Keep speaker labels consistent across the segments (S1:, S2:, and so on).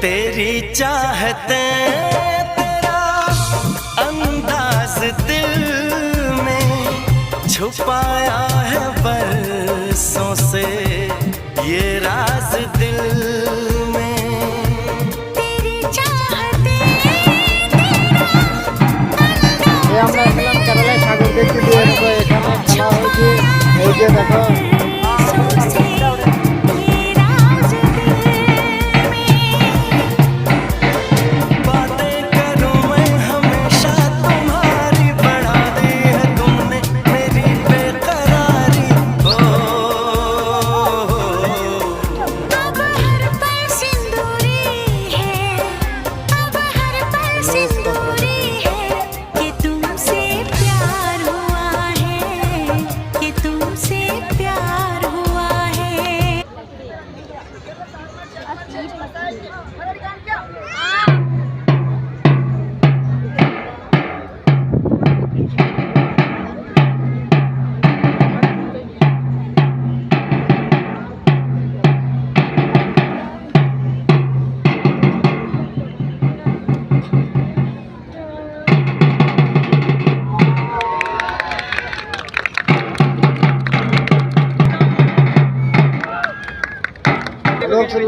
S1: तेरी चाहते तेरा अंदाज दिल में छुपाया है बरसों से ये राज दिल में।
S2: तेरी चाहते
S3: আমরা ছিলাম কেরালায় সাগর দেখতে দিয়ে এখানে খেলা হয়েছে। এই যে দেখো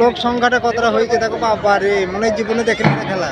S3: লোক সংখ্যাটা কতটা হয়েছে দেখো বাবা রে, মনে জীবনে দেখে না খেলা।